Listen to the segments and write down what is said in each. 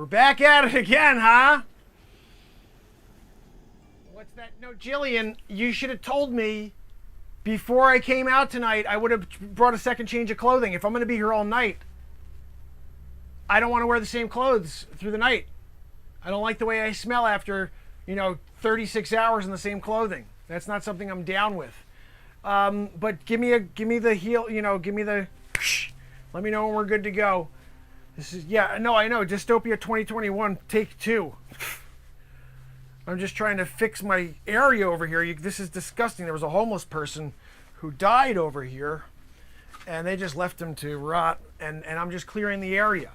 We're back at it again, huh? What's that? No, Jillian, you should have told me before I came out tonight. I would have brought a second change of clothing. If I'm going to be here all night, I don't want to wear the same clothes through the night. I don't like the way I smell after, 36 hours in the same clothing. That's not something I'm down with. But give me the heel, give me the, let me know when we're good to go. This is, I know, Dystopia 2021, take 2. I'm just trying to fix my area over here. This is disgusting. There was a homeless person who died over here, and they just left him to rot, and I'm just clearing the area.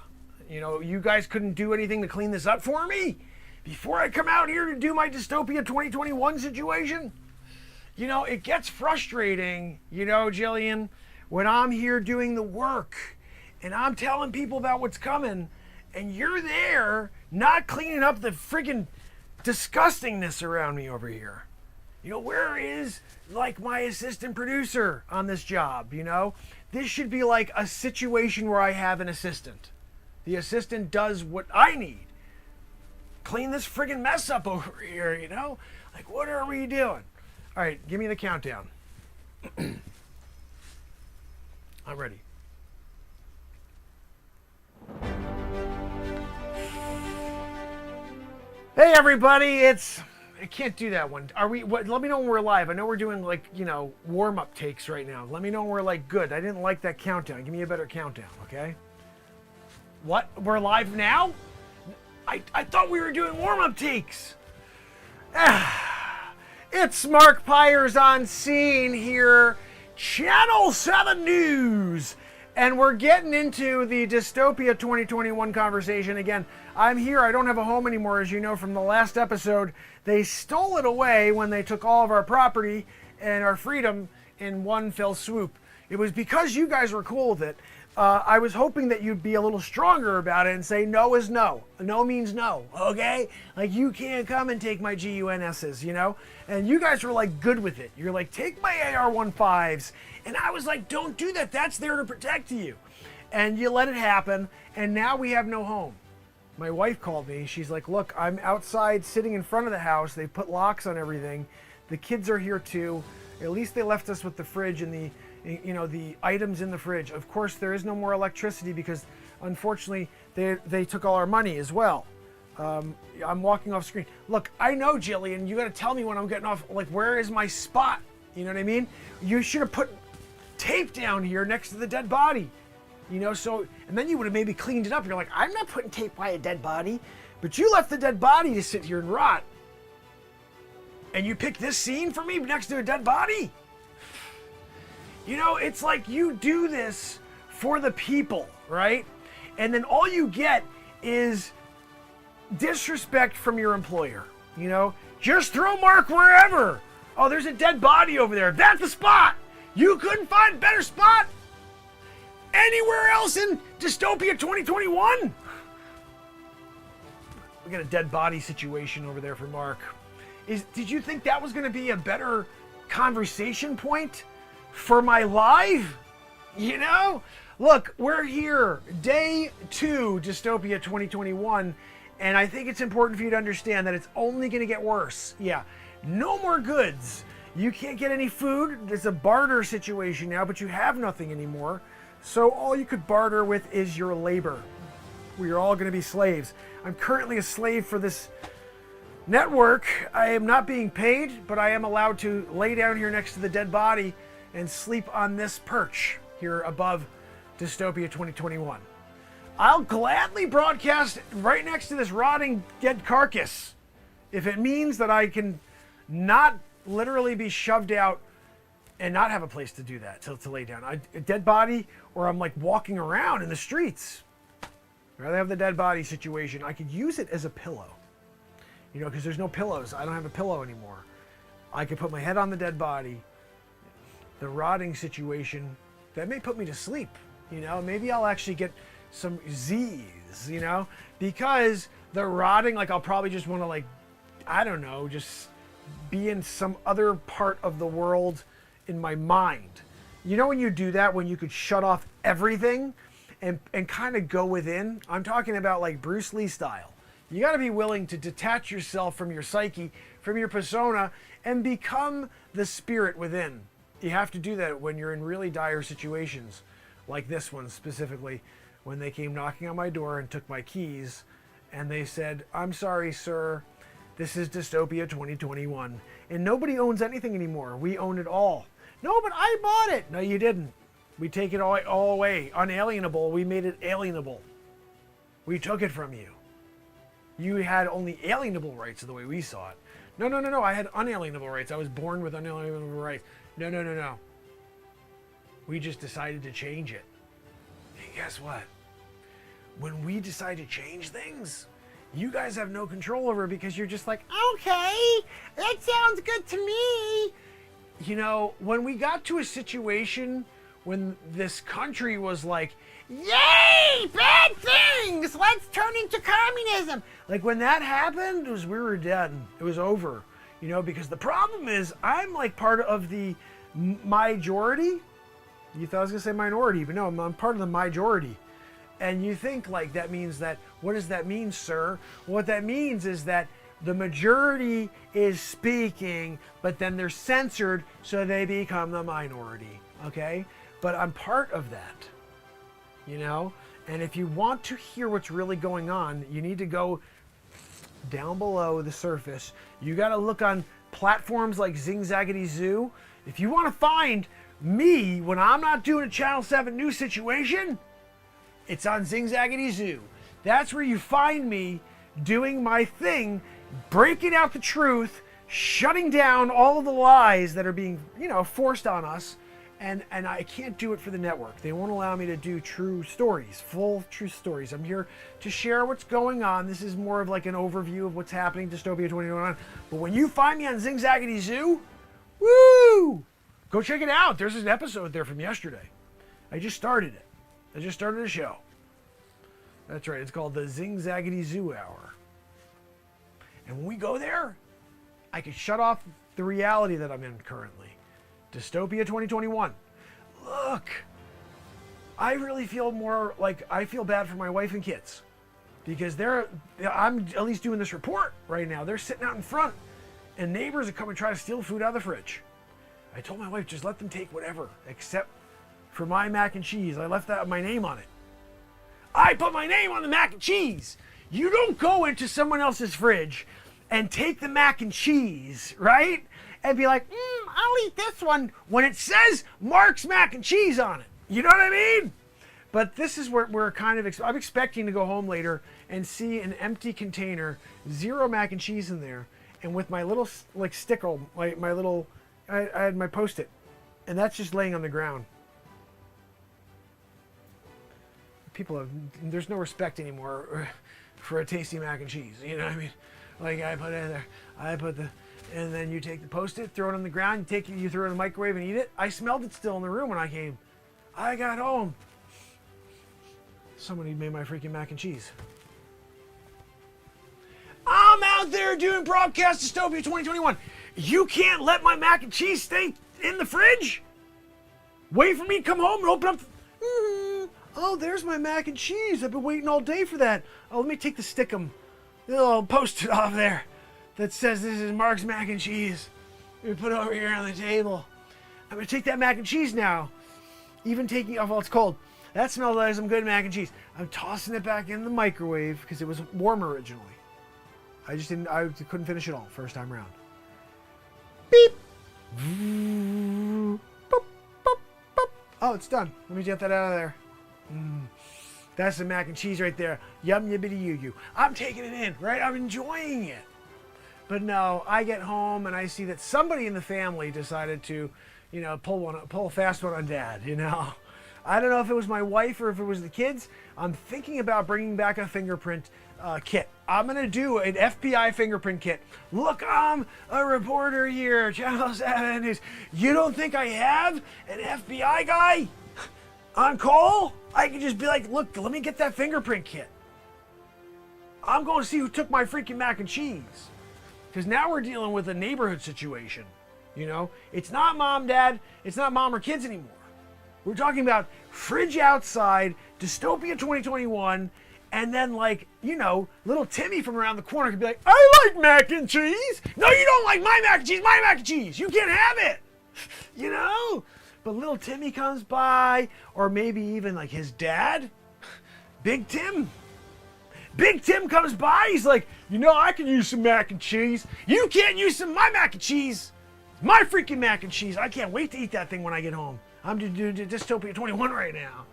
You guys couldn't do anything to clean this up for me before I come out here to do my Dystopia 2021 situation? It gets frustrating, Jillian, when I'm here doing the work and I'm telling people about what's coming and you're there not cleaning up the friggin' disgustingness around me over here. Where is my assistant producer on this job? This should be like a situation where I have an assistant. The assistant does what I need. Clean this friggin' mess up over here, what are we doing? All right, give me the countdown. I'm ready. Hey everybody, I can't do that one. Let me know when we're live. I know we're doing warm-up takes right now. Let me know when we're good. I didn't like that countdown. Give me a better countdown, okay? What? We're live now? I thought we were doing warm-up takes. It's Mark Pires on scene here, Channel 7 News. And we're getting into the Dystopia 2021 conversation again. I'm here. I don't have a home anymore, as you know from the last episode. They stole it away when they took all of our property and our freedom in one fell swoop. It was because you guys were cool with it. I was hoping that you'd be a little stronger about it and say no is no. No means no, okay? You can't come and take my GUNSs, And you guys were good with it. You're take my AR-15s. And I was don't do that. That's there to protect you. And you let it happen. And now we have no home. My wife called me. She's look, I'm outside sitting in front of the house. They put locks on everything. The kids are here too. At least they left us with the fridge and the items in the fridge. Of course, there is no more electricity because, unfortunately, they took all our money as well. I'm walking off screen. Look, I know, Jillian, you got to tell me when I'm getting off. Where is my spot? You know what I mean? You should have put tape down here next to the dead body. And then you would have maybe cleaned it up. You're I'm not putting tape by a dead body. But you left the dead body to sit here and rot. And you picked this scene for me next to a dead body? It's you do this for the people, right? And then all you get is disrespect from your employer. Just throw Mark wherever. Oh, there's a dead body over there. That's the spot. You couldn't find a better spot anywhere else in Dystopia 2021? We got a dead body situation over there for Mark. Did you think that was going to be a better conversation point for my live? Look, we're here, day 2, Dystopia 2021, and I think it's important for you to understand that it's only going to get worse. Yeah, no more goods. You can't get any food. It's a barter situation now, but you have nothing anymore. So all you could barter with is your labor. We are all going to be slaves. I'm currently a slave for this network. I am not being paid, but I am allowed to lay down here next to the dead body and sleep on this perch here above Dystopia 2021. I'll gladly broadcast right next to this rotting dead carcass if it means that I can not literally be shoved out and not have a place to do that, to lay down. A dead body, or I'm walking around in the streets. I'd rather have the dead body situation. I could use it as a pillow, because there's no pillows. I don't have a pillow anymore. I could put my head on the dead body. The rotting situation, that may put me to sleep, maybe I'll actually get some Z's, because the rotting, I'll probably just want to I don't know, just be in some other part of the world in my mind. When you do that, when you could shut off everything and kind of go within. I'm talking about like Bruce Lee style. You got to be willing to detach yourself from your psyche, from your persona, and become the spirit within. You have to do that when you're in really dire situations, like this one specifically, when they came knocking on my door and took my keys, and they said, "I'm sorry, sir, this is Dystopia 2021, and nobody owns anything anymore. We own it all." "No, but I bought it." "No, you didn't. We take it all away. Unalienable. We made it alienable. We took it from you. You had only alienable rights the way we saw it." No. I had unalienable rights. I was born with unalienable rights. No. We just decided to change it. And guess what? When we decide to change things, you guys have no control over it because you're just like, "Okay, that sounds good to me." You know, when we got to a situation when this country was like, "Yay, bad things, let's turn into communism." Like when that happened, we were dead. It was over, you know, because the problem is I'm like part of the majority. You thought I was gonna say minority, but no, I'm part of the majority. And you think like that means that, what does that mean, sir? What that means is that the majority is speaking, but then they're censored, so they become the minority, okay? But I'm part of that, you know? And if you want to hear what's really going on, you need to go down below the surface. You gotta look on platforms like Zing Zaggity Zoo. If you wanna find me when I'm not doing a Channel 7 news situation, it's on Zing Zaggity Zoo. That's where you find me doing my thing, breaking out the truth, shutting down all of the lies that are being, you know, forced on us. And I can't do it for the network. They won't allow me to do true stories, full true stories. I'm here to share what's going on. This is more of like an overview of what's happening, Dystopia 2021. But when you find me on Zing Zaggity Zoo, woo! Go check it out. There's an episode there from yesterday. I just started it. I just started a show. That's right. It's called the Zing Zaggity Zoo Hour. And when we go there, I can shut off the reality that I'm in currently. Dystopia 2021. Look, I really feel more like I feel bad for my wife and kids because I'm at least doing this report right now. They're sitting out in front and neighbors are coming to try to steal food out of the fridge. I told my wife, just let them take whatever except for my mac and cheese. I left my name on it. I put my name on the mac and cheese. You don't go into someone else's fridge and take the mac and cheese, right? And be like, I'll eat this one when it says Mark's mac and cheese on it. You know what I mean? But this is where we're kind of, I'm expecting to go home later and see an empty container, zero mac and cheese in there, and with my little like sticker, my little, I had my Post-it, and that's just laying on the ground. There's no respect anymore for a tasty mac and cheese. You know what I mean? Like I put it in there, and then you take the Post-it, throw it on the ground, you throw it in the microwave and eat it. I smelled it still in the room when I came. I got home. Somebody made my freaking mac and cheese. I'm out there doing broadcast Dystopia 2021. You can't let my mac and cheese stay in the fridge? Wait for me to come home and open up. Oh, there's my mac and cheese. I've been waiting all day for that. Oh, let me take the stickum. Little Post-it off there that says this is Mark's mac and cheese. We put it over here on the table. I'm gonna take that mac and cheese now. Even taking off while it's cold. That smells like some good mac and cheese. I'm tossing it back in the microwave because it was warm originally. I couldn't finish it all first time around. Beep. Boop, boop, boop. Oh, it's done. Let me get that out of there. That's the mac and cheese right there. Yum yibbity you. I'm taking it in, right? I'm enjoying it. But no, I get home and I see that somebody in the family decided to, you know, pull a fast one on Dad, you know. I don't know if it was my wife or if it was the kids. I'm thinking about bringing back a fingerprint kit. I'm going to do an FBI fingerprint kit. Look, I'm a reporter here, Channel 7 News. You don't think I have an FBI guy on call? I could just be like, look, let me get that fingerprint kit. I'm going to see who took my freaking mac and cheese. Because now we're dealing with a neighborhood situation. You know, it's not mom, dad, it's not mom or kids anymore. We're talking about fridge outside, Dystopia 2021, and then like, you know, little Timmy from around the corner could be like, I like mac and cheese. No, you don't like my mac and cheese, my mac and cheese. You can't have it. You know? But little Timmy comes by, or maybe even like his dad, Big Tim. Big Tim comes by, he's like, you know, I can use some mac and cheese. You can't use some of my mac and cheese. My freaking mac and cheese. I can't wait to eat that thing when I get home. I'm doing Dystopia 21 right now.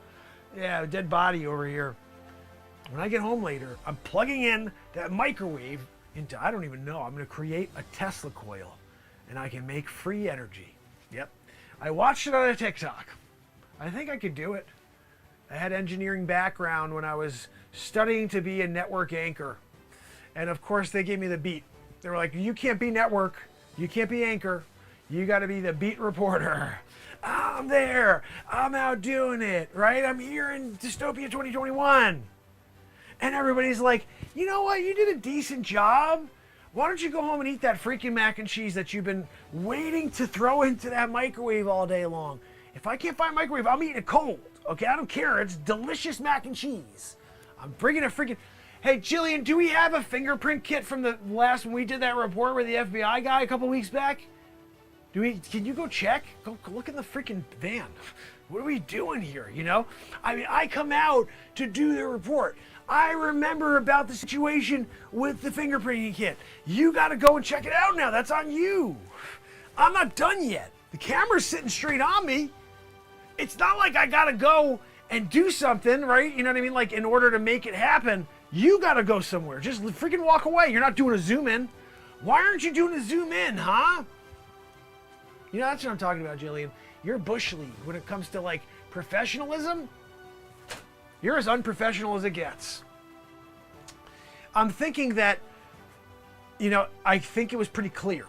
Yeah, a dead body over here. When I get home later, I'm plugging in that microwave into, I don't even know, I'm going to create a Tesla coil, and I can make free energy. Yep. I watched it on a TikTok. I think I could do it. I had engineering background when I was studying to be a network anchor. And of course they gave me the beat. They were like, you can't be network, you can't be anchor, you got to be the beat reporter. I'm there, I'm out doing it, right? I'm here in Dystopia 2021. And everybody's like, you know what, you did a decent job. Why don't you go home and eat that freaking mac and cheese that you've been waiting to throw into that microwave all day long? If I can't find a microwave, I'm eating it cold. Okay, I don't care. It's delicious mac and cheese. I'm bringing a freaking... Hey, Jillian, do we have a fingerprint kit from the last when we did that report with the FBI guy a couple weeks back? Can you go check? Go look in the freaking van. What are we doing here, you know? I mean, I come out to do the report. I remember about the situation with the fingerprinting kit. You got to go and check it out now. That's on you. I'm not done yet. The camera's sitting straight on me. It's not like I got to go and do something, right? You know what I mean? Like, in order to make it happen, you got to go somewhere. Just freaking walk away. You're not doing a zoom in. Why aren't you doing a zoom in, huh? You know, that's what I'm talking about, Jillian. You're Bush League when it comes to, like, professionalism. You're as unprofessional as it gets. I'm thinking that, you know, I think it was pretty clear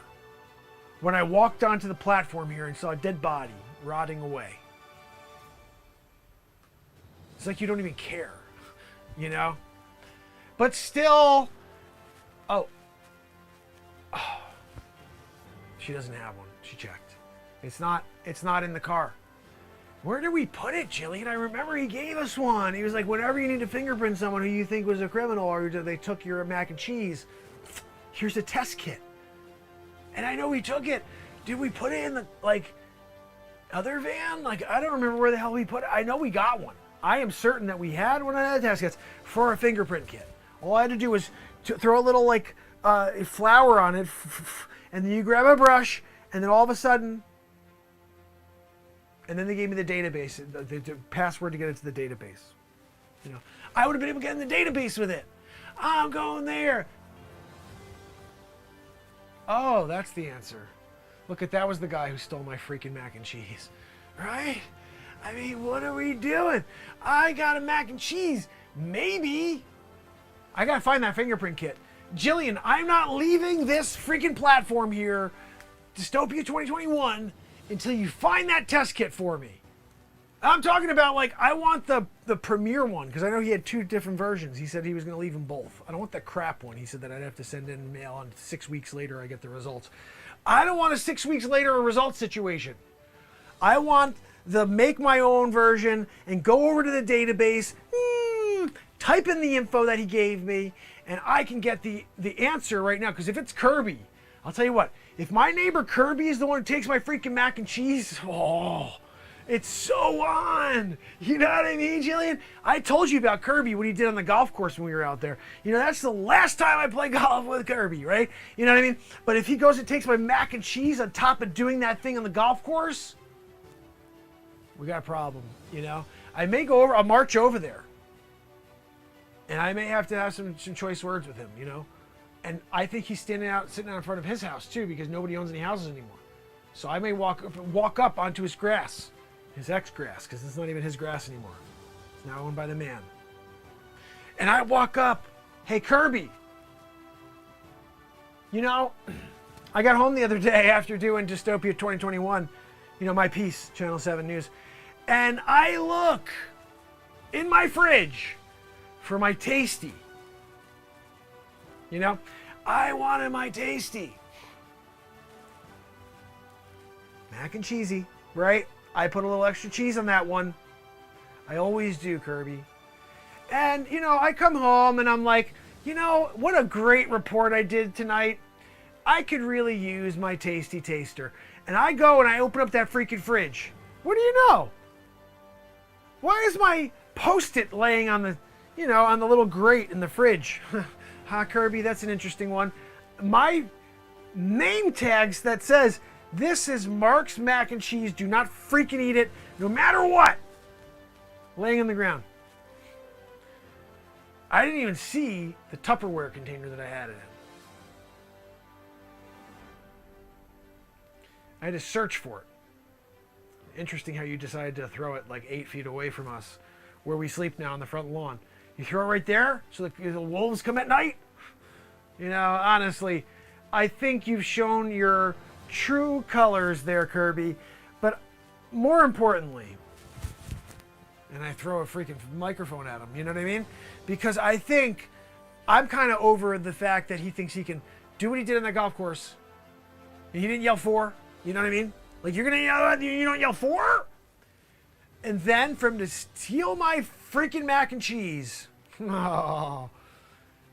when I walked onto the platform here and saw a dead body rotting away. It's like you don't even care, you know? But still, oh, she doesn't have one. She checked. It's not in the car. Where did we put it, Jillian? I remember he gave us one. He was like, whenever you need to fingerprint someone who you think was a criminal or they took your mac and cheese, here's a test kit. And I know we took it. Did we put it in the, like, other van? Like, I don't remember where the hell we put it. I know we got one. I am certain that we had one of the test kits for a fingerprint kit. All I had to do was throw a little, like, flour on it, and then you grab a brush, and then all of a sudden, and then they gave me the database, the password to get into the database. You know, I would have been able to get in the database with it. I'm going there. Oh, that's the answer. Look, that was the guy who stole my freaking mac and cheese, right? I mean, what are we doing? I got a mac and cheese. Maybe. I got to find that fingerprint kit. Jillian, I'm not leaving this freaking platform here, Dystopia 2021, until you find that test kit for me. I'm talking about, like, I want the premiere one, because I know he had 2 different versions. He said he was going to leave them both. I don't want the crap one. He said that I'd have to send in mail, and 6 weeks later I get the results. I don't want a 6 weeks later a result situation. I want the make my own version and go over to the database, type in the info that he gave me, and I can get the answer right now. Because if it's Kirby, I'll tell you what, if my neighbor Kirby is the one who takes my freaking mac and cheese, oh, it's so on. You know what I mean, Jillian? I told you about Kirby, what he did on the golf course when we were out there. You know, that's the last time I played golf with Kirby, right? You know what I mean? But if he goes and takes my mac and cheese on top of doing that thing on the golf course, we got a problem, you know? I may go over, I'll march over there. And I may have to have some choice words with him, you know? And I think he's sitting out in front of his house too, because nobody owns any houses anymore. So I may walk up onto his grass, his ex-grass, because it's not even his grass anymore. It's now owned by the man. And I walk up, hey Kirby, you know, I got home the other day after doing Dystopia 2021, you know, my piece, Channel 7 News, and I look in my fridge for my tasty. You know, I wanted my tasty. Mac and cheesy, right? I put a little extra cheese on that one. I always do, Kirby. And, you know, I come home and I'm like, you know, what a great report I did tonight. I could really use my tasty taster. And I go and I open up that freaking fridge. What do you know? Why is my Post-it laying on the, you know, on the little grate in the fridge? Huh, Kirby, that's an interesting one. My name tags that says, this is Mark's mac and cheese. Do not freaking eat it, no matter what. Laying on the ground. I didn't even see the Tupperware container that I had it in. I had to search for it. Interesting how you decided to throw it like 8 feet away from us, where we sleep now on the front lawn. You throw it right there so the wolves come at night? You know, honestly, I think you've shown your true colors there, Kirby. But more importantly, and I throw a freaking microphone at him, you know what I mean? Because I think I'm kind of over the fact that he thinks he can do what he did on that golf course. And he didn't yell for, you know what I mean? Like, you're going to yell, you don't yell for? And then for him to steal my freaking mac and cheese. Oh,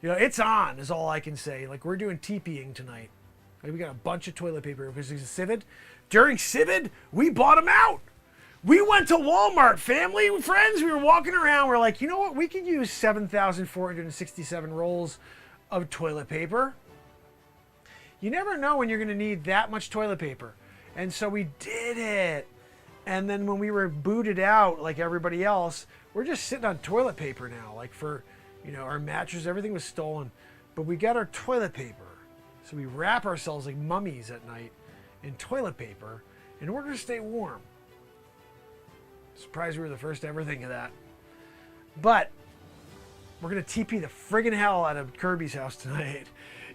you know, it's on is all I can say. Like, we're doing TPing tonight. Like, we got a bunch of toilet paper because it's a Civid. During Civid, we bought them out. We went to Walmart, family and friends. We were walking around. We're like, you know what? We could use 7,467 rolls of toilet paper. You never know when you're going to need that much toilet paper. And so we did it. And then when we were booted out, like everybody else, we're just sitting on toilet paper now. Like for, you know, our mattress, everything was stolen. But we got our toilet paper. So we wrap ourselves like mummies at night in toilet paper in order to stay warm. Surprised we were the first to ever think of that. But we're going to TP the friggin' hell out of Kirby's house tonight.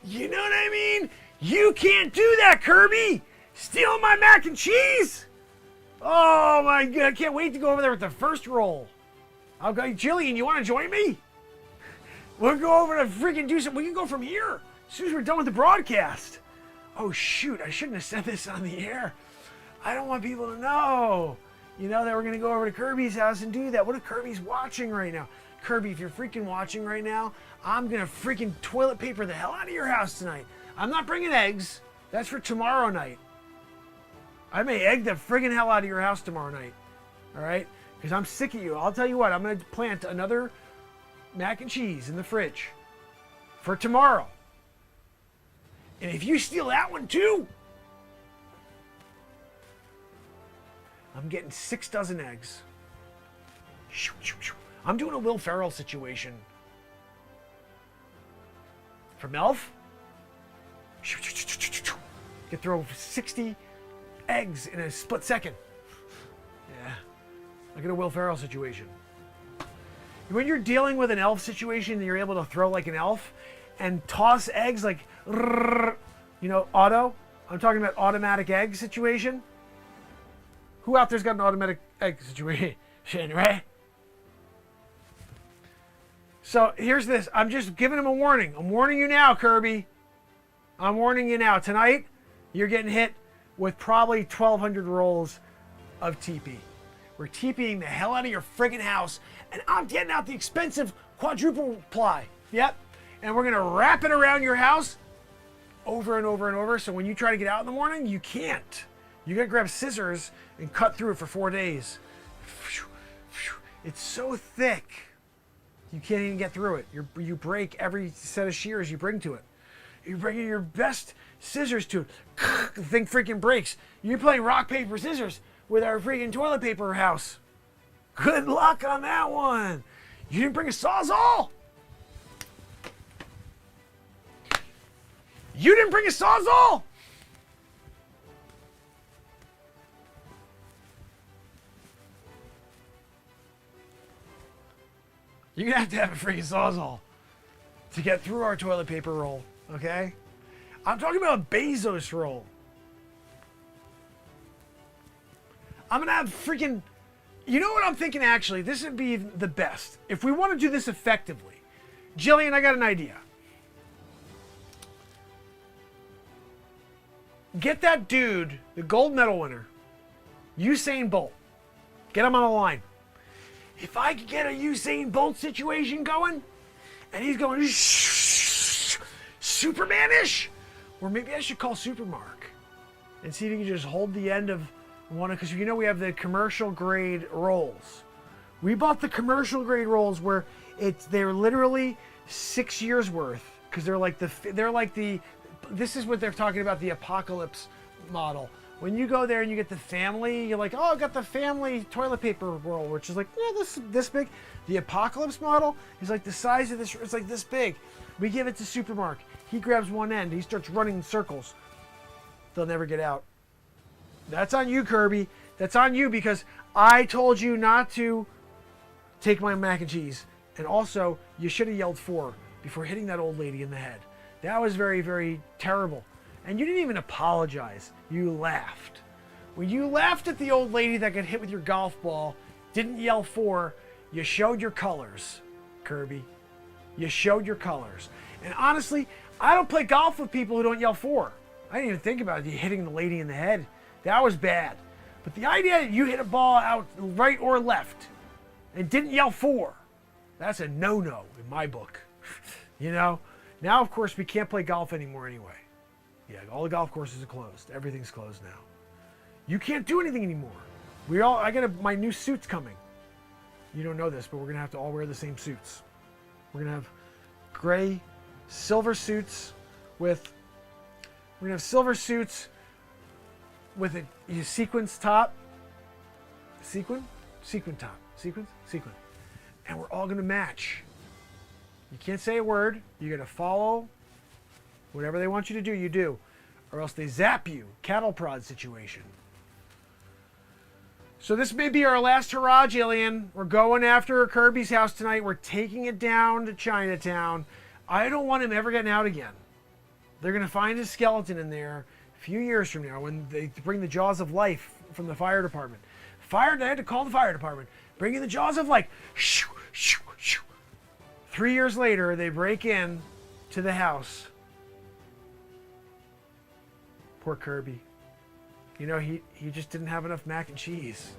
You know what I mean? You can't do that, Kirby! Stealing my mac and cheese! Oh my God, I can't wait to go over there with the first roll. I'll go, Jillian, you want to join me? We'll go over to freaking do something. We can go from here as soon as we're done with the broadcast. Oh shoot, I shouldn't have said this on the air. I don't want people to know. You know that we're going to go over to Kirby's house and do that. What if Kirby's watching right now? Kirby, if you're freaking watching right now, I'm going to freaking toilet paper the hell out of your house tonight. I'm not bringing eggs. That's for tomorrow night. I may egg the friggin' hell out of your house tomorrow night. All right? Because I'm sick of you. I'll tell you what, I'm going to plant another mac and cheese in the fridge for tomorrow. And if you steal that one too, I'm getting 6 dozen eggs. I'm doing a Will Ferrell situation. From Elf. You can throw 60 eggs in a split second. Yeah. Look at a Will Ferrell situation. When you're dealing with an elf situation, you're able to throw like an elf and toss eggs like, you know, auto. I'm talking about automatic egg situation. Who out there's got an automatic egg situation, right? So here's this. I'm just giving him a warning. I'm warning you now, Kirby. I'm warning you now. Tonight, you're getting hit with probably 1,200 rolls of TP. We're TPing the hell out of your friggin' house, and I'm getting out the expensive quadruple ply. Yep. And we're going to wrap it around your house over and over and over, so when you try to get out in the morning, you can't. You got to grab scissors and cut through it for 4 days. It's so thick, you can't even get through it. You break every set of shears you bring to it. You're bringing your best scissors to it. The thing freaking breaks. You're playing rock, paper, scissors with our freaking toilet paper house. Good luck on that one. You didn't bring a Sawzall? You didn't bring a Sawzall? You're going to have a freaking Sawzall to get through our toilet paper roll, okay? I'm talking about a Bezos roll. I'm going to have freaking... You know what I'm thinking, actually? This would be the best. If we want to do this effectively. Jillian, I got an idea. Get that dude, the gold medal winner, Usain Bolt. Get him on the line. If I could get a Usain Bolt situation going, and he's going Superman-ish, or maybe I should call Super Mark and see if he can just hold the end of one, because you know we have the commercial grade rolls. We bought the commercial grade rolls where they're literally 6 years worth, because they're like the this is what they're talking about, the apocalypse model. When you go there and you get the family, you're like, oh, I got the family toilet paper roll, which is like, yeah, this big. The apocalypse model is like the size of this, it's like this big. We give it to Supermark. He grabs one end, he starts running in circles. They'll never get out. That's on you, Kirby. That's on you, because I told you not to take my mac and cheese. And also, you should have yelled 4 before hitting that old lady in the head. That was very, very terrible. And you didn't even apologize. You laughed. When you laughed at the old lady that got hit with your golf ball, didn't yell 4, you showed your colors, Kirby. You showed your colors. And honestly, I don't play golf with people who don't yell 4. I didn't even think about it, hitting the lady in the head. That was bad. But the idea that you hit a ball out right or left and didn't yell 4, that's a no-no in my book. You know? Now, of course, we can't play golf anymore anyway. Yeah, all the golf courses are closed. Everything's closed now. You can't do anything anymore. My new suit's coming. You don't know this, but we're gonna have to all wear the same suits. We're gonna have gray, silver suits with. We're gonna have silver suits with a sequence top. Sequin top. Sequin. And we're all gonna match. You can't say a word. You're gonna follow. Whatever they want you to do, you do. Or else they zap you. Cattle prod situation. So this may be our last hurrah, Jillian. We're going after Kirby's house tonight. We're taking it down to Chinatown. I don't want him ever getting out again. They're going to find his skeleton in there a few years from now when they bring the jaws of life from the fire department. They had to call the fire department. Bring in the jaws of life. Shoo, shoo, shoo. 3 years later, they break in to the house. Poor Kirby. You know, he just didn't have enough mac and cheese.